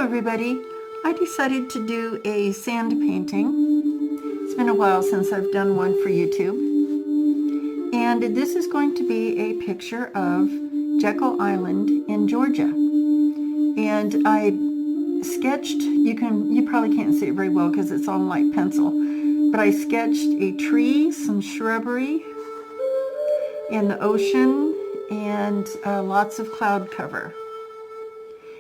everybody. I decided to do a sand painting. It's been a while since I've done one for YouTube. And this is going to be a picture of Jekyll Island in Georgia. And I sketched, you probably can't see it very well because it's on light pencil, but I sketched a tree, some shrubbery, in the ocean, and lots of cloud cover.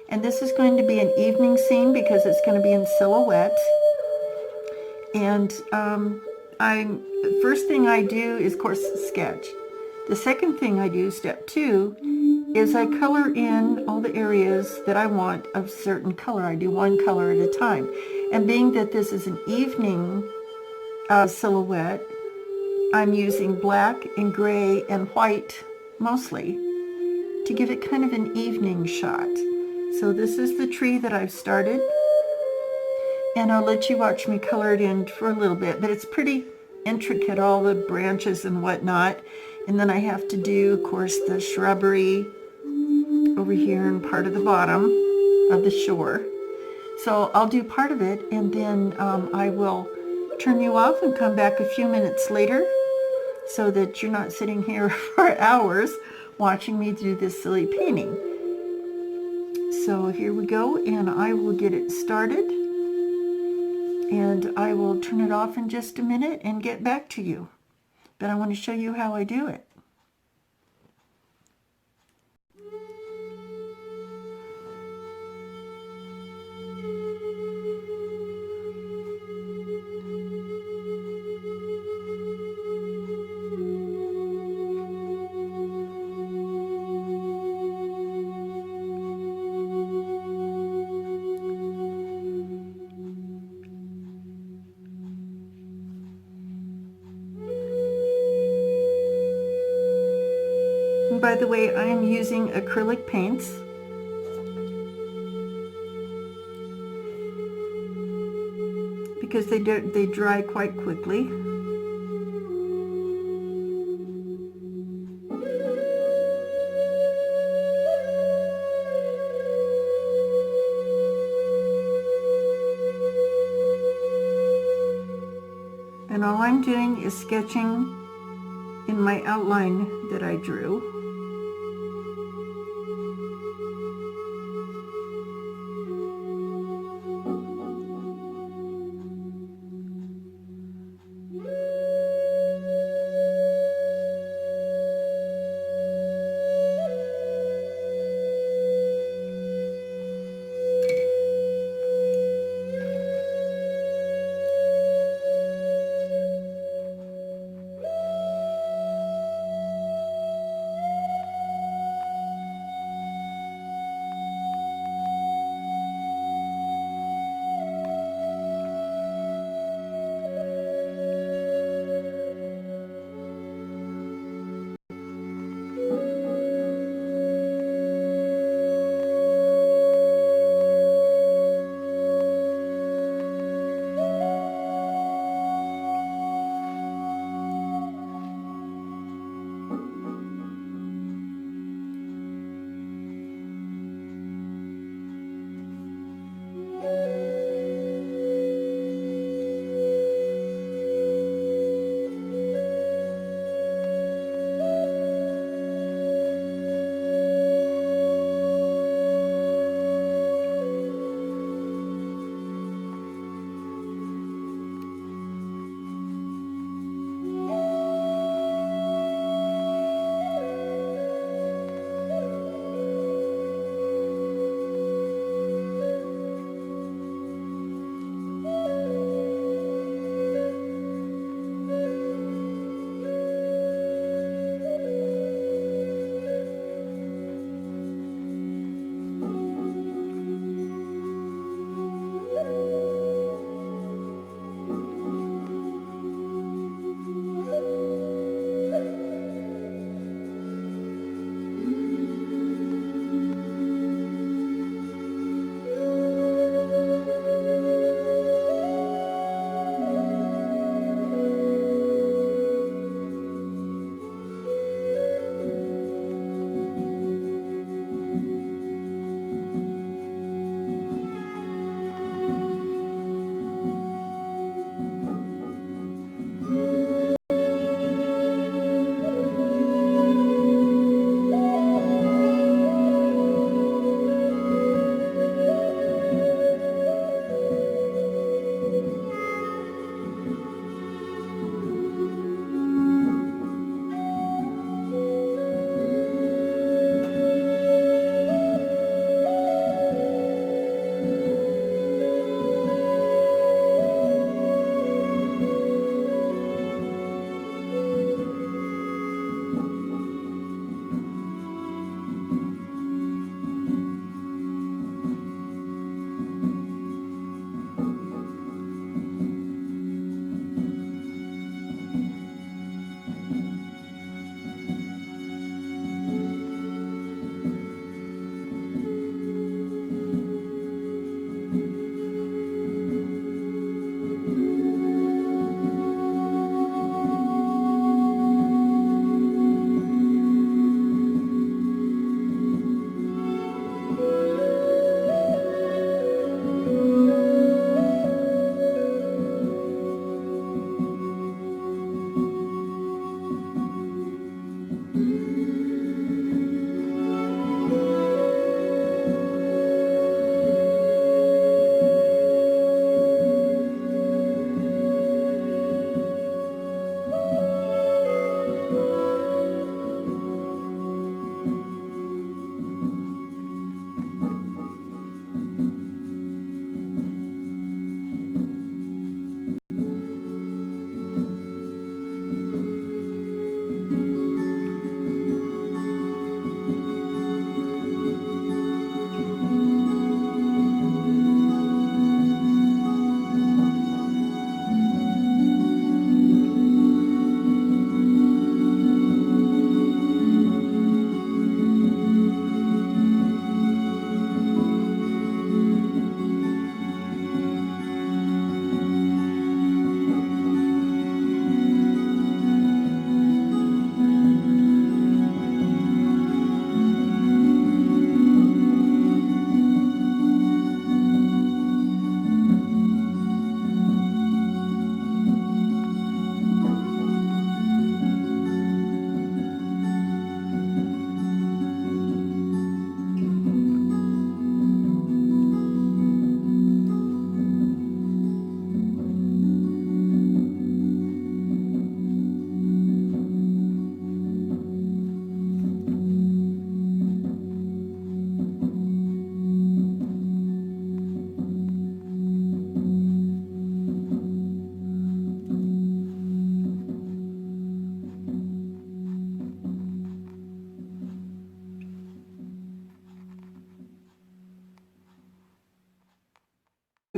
And this is going to be an evening scene because it's going to be in silhouette. And first thing I do is, of course, sketch. The second thing I do, step 2, is I color in all the areas that I want of certain color. I do one color at a time. And being that this is an evening silhouette, I'm using black and gray and white mostly to give it kind of an evening shot. So this is the tree that I've started, and I'll let you watch me color it in for a little bit, but it's pretty intricate, all the branches and whatnot. And then I have to do, of course, the shrubbery over here and part of the bottom of the shore. So I'll do part of it, and then I will turn you off and come back a few minutes later so that you're not sitting here for hours watching me do this silly painting. So here we go, and I will get it started, and I will turn it off in just a minute and get back to you. But I want to show you how I do it. By the way, I am using acrylic paints. Because they dry quite quickly. And all I'm doing is sketching in my outline that I drew.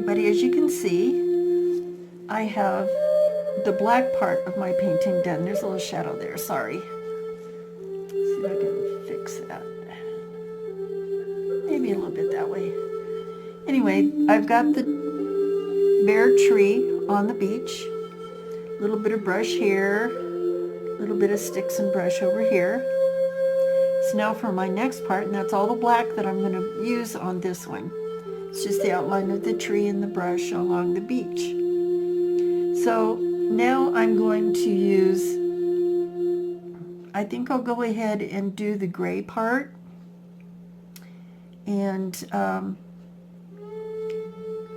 But as you can see, I have the black part of my painting done. There's a little shadow there, sorry. Let's see if I can fix that. Maybe a little bit that way. Anyway, I've got the bare tree on the beach. A little bit of brush here, a little bit of sticks and brush over here. So now for my next part, and that's all the black that I'm going to use on this one. It's just the outline of the tree and the brush along the beach. So now I'm going to use, I think I'll go ahead and do the gray part. And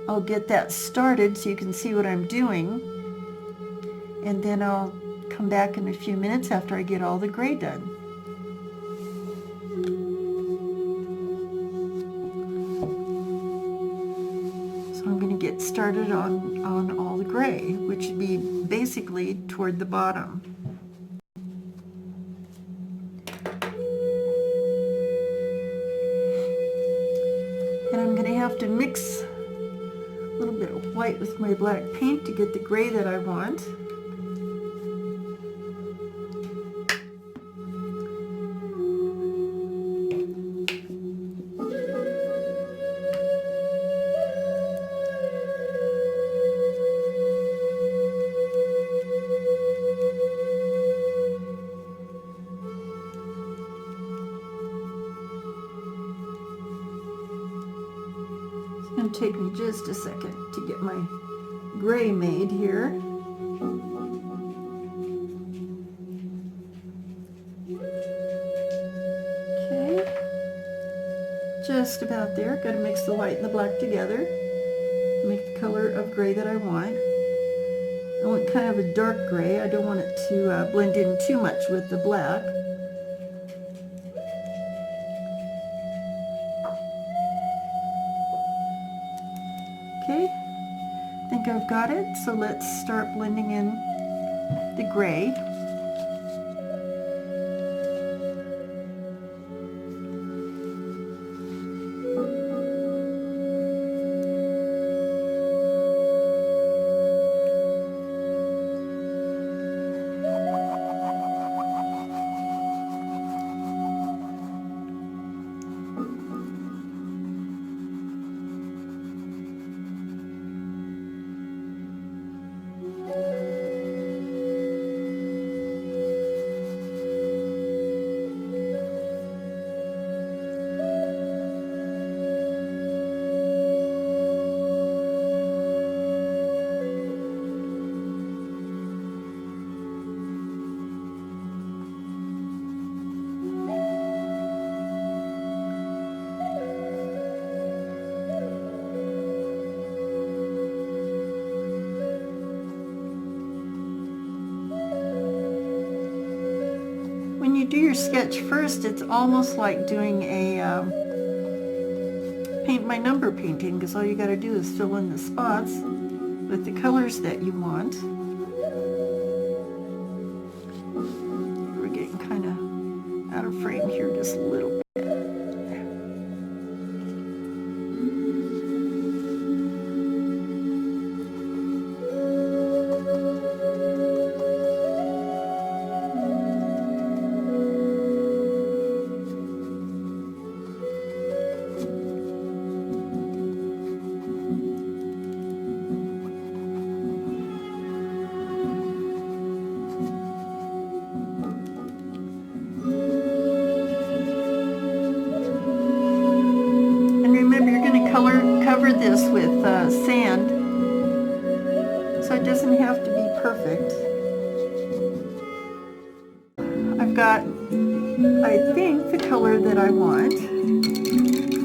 I'll get that started so you can see what I'm doing. And then I'll come back in a few minutes after I get all the gray done. So I'm going to get started on all the gray, which would be basically toward the bottom. And I'm going to have to mix a little bit of white with my black paint to get the gray that I want. It's going to take me just a second to get my gray made here. Okay, just about there. Got to mix the white and the black together. Make the color of gray that I want. I want kind of a dark gray. I don't want it to blend in too much with the black. Okay, I think I've got it, so let's start blending in the gray. When you do your sketch first, it's almost like doing a paint by number painting, because all you got to do is fill in the spots with the colors that you want. We're getting kind of out of frame here just a little bit. Cover this with sand, so it doesn't have to be perfect. I've got, I think, the color that I want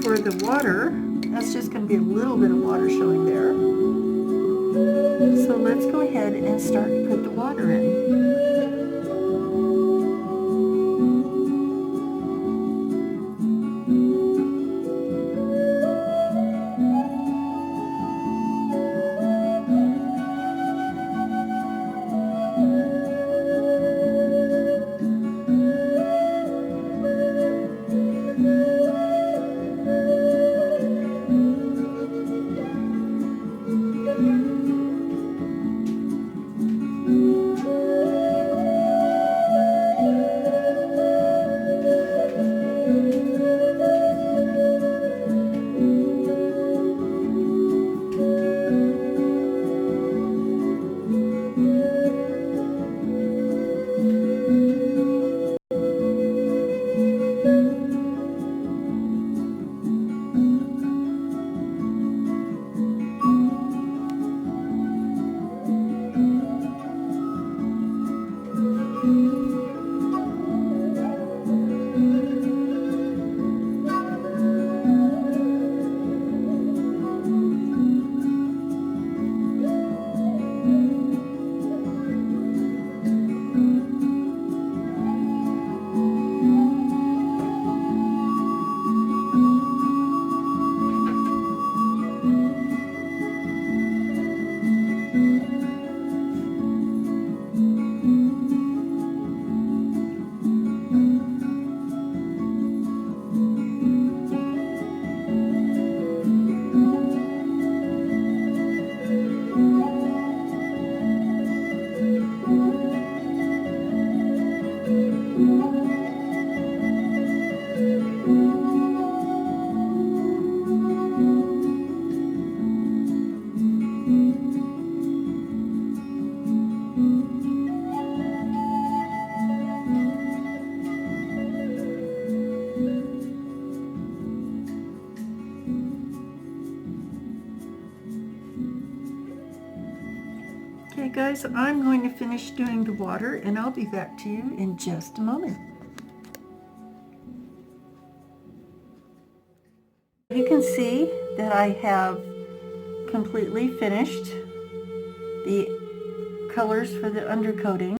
for the water. That's just going to be a little bit of water showing there. So let's go ahead and start to put the water in. Okay guys, I'm going to finish doing the water and I'll be back to you in just a moment. You can see that I have completely finished the colors for the undercoating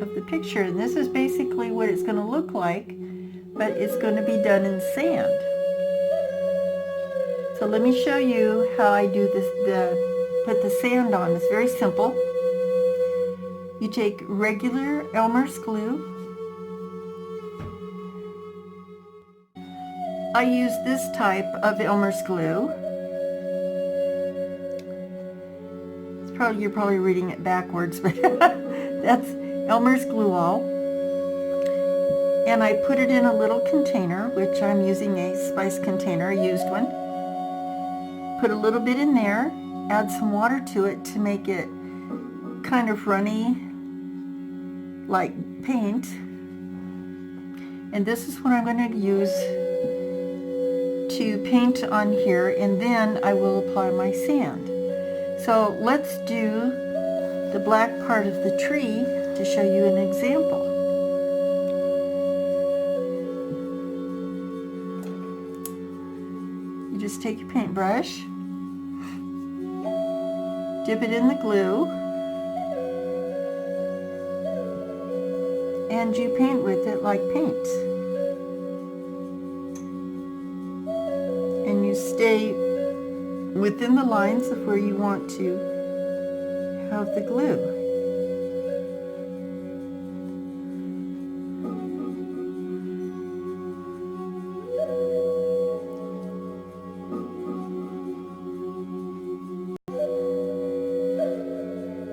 of the picture, and this is basically what it's going to look like, but it's going to be done in sand. So let me show you how I do this, put the sand on. It's very simple. You take regular Elmer's glue. I use this type of Elmer's glue. You're probably reading it backwards, but that's Elmer's glue all. And I put it in a little container, which I'm using a spice container, a used one. Put a little bit in there, add some water to it to make it kind of runny like paint. And this is what I'm going to use to paint on here, and then I will apply my sand. So let's do the black part of the tree to show you an example. You just take your paintbrush, dip it in the glue, and you paint with it like paint. And you stay within the lines of where you want to have the glue.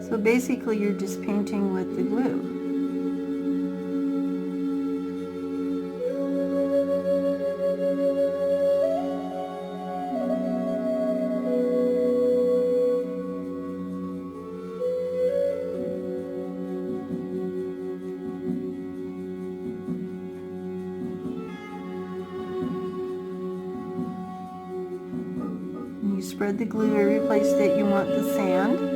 So basically you're just painting with the glue. You spread the glue every place that you want the sand.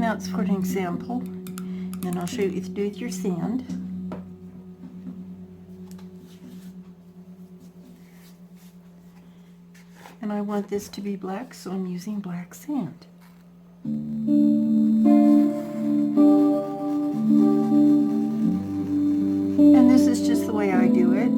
that's for an example. Then I'll show you what to do with your sand. And I want this to be black, so I'm using black sand. And this is just the way I do it.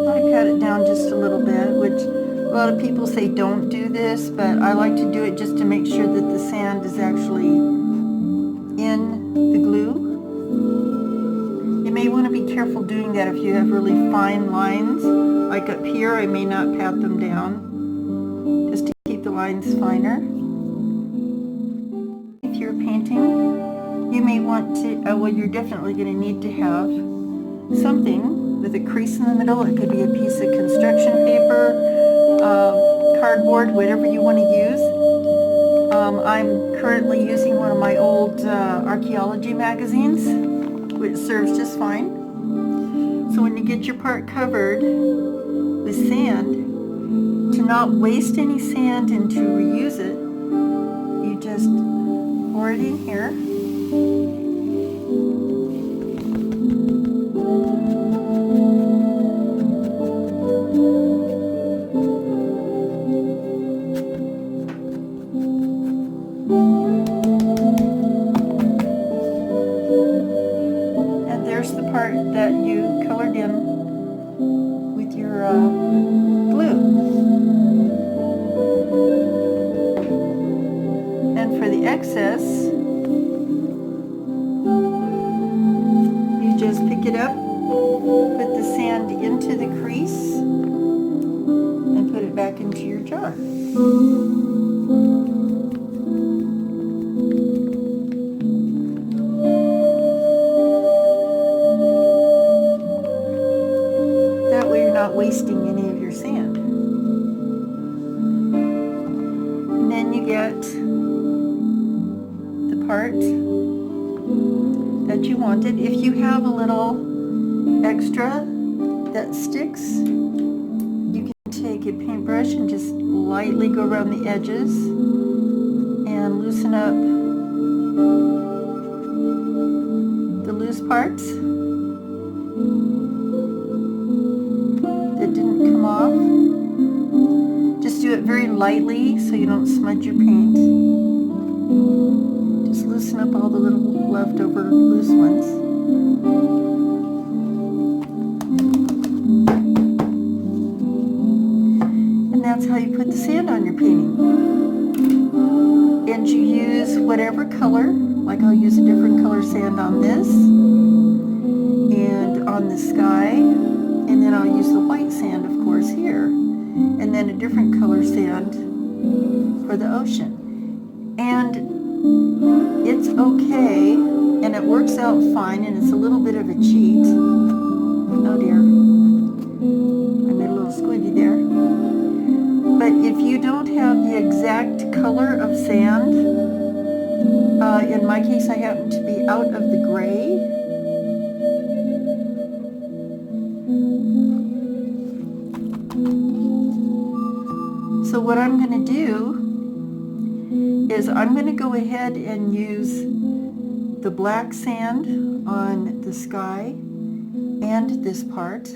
I pat it down just a little bit, which a lot of people say don't do this, but I like to do it just to make sure that the sand is actually in the glue. You may want to be careful doing that if you have really fine lines. Like up here, I may not pat them down, just to keep the lines finer. If you're painting, you may want to, well, you're definitely going to need to have something with a crease in the middle. It could be a piece of construction paper, cardboard, whatever you want to use. I'm currently using one of my old archaeology magazines, which serves just fine. So when you get your part covered with sand, to not waste any sand and to reuse it, you just pour it in here. The part that you colored in with your glue. And for the excess, you just pick it up, put the sand into the crease, and put it back into your jar. Wasting any of your sand. And then you get the part that you wanted. If you have a little extra that sticks, you can take a paintbrush and just lightly go around the edges and loosen up the loose parts that didn't come off. Just do it very lightly so you don't smudge your paint. Just loosen up all the little leftover loose ones. And that's how you put the sand on your painting. And you use whatever color, like I'll use a different color sand on this and on the sky. And then I'll use the white sand, of course, here. And then a different color sand for the ocean. And it's okay, and it works out fine, and it's a little bit of a cheat. Oh dear. I made a little squiggy there. But if you don't have the exact color of sand, in my case I happen to be out of the gray. So what I'm going to do is I'm going to go ahead and use the black sand on the sky and this part,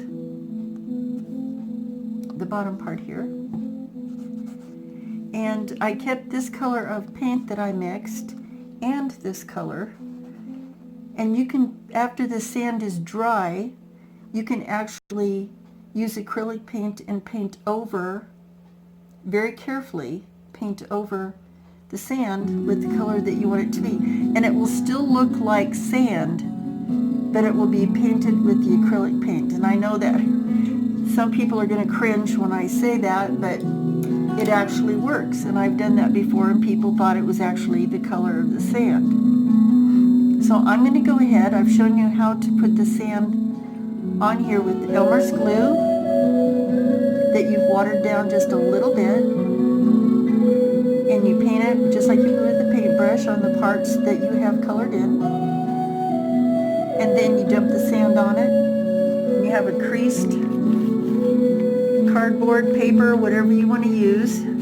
the bottom part here. And I kept this color of paint that I mixed and this color. And you can, after the sand is dry, you can actually use acrylic paint and paint over, very carefully, paint over the sand with the color that you want it to be. And it will still look like sand, but it will be painted with the acrylic paint. And I know that some people are going to cringe when I say that, but it actually works. And I've done that before, and people thought it was actually the color of the sand. So I'm going to go ahead. I've shown you how to put the sand on here with Elmer's glue that you've watered down just a little bit. And you paint it just like you would with a paintbrush on the parts that you have colored in. And then you dump the sand on it. And you have a creased cardboard, paper, whatever you want to use. You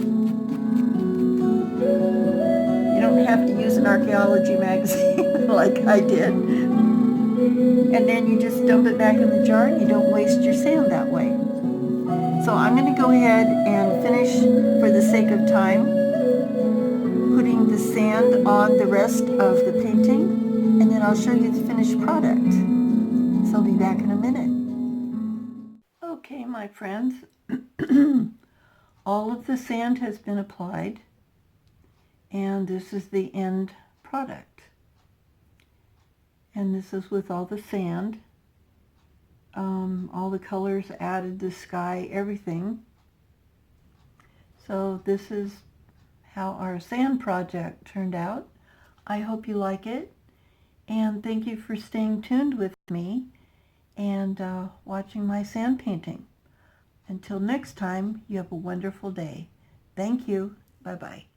don't have to use an archaeology magazine like I did. And then you just dump it back in the jar and you don't waste your sand that way. So I'm going to go ahead and finish, for the sake of time, putting the sand on the rest of the painting, and then I'll show you the finished product. So I'll be back in a minute. Okay, my friends, all of the sand has been applied, and this is the end product. And this is with all the sand, all the colors added, the sky, everything. So this is how our sand project turned out. I hope you like it, and thank you for staying tuned with me and watching my sand painting. Until next time, you have a wonderful day. Thank you. Bye-bye.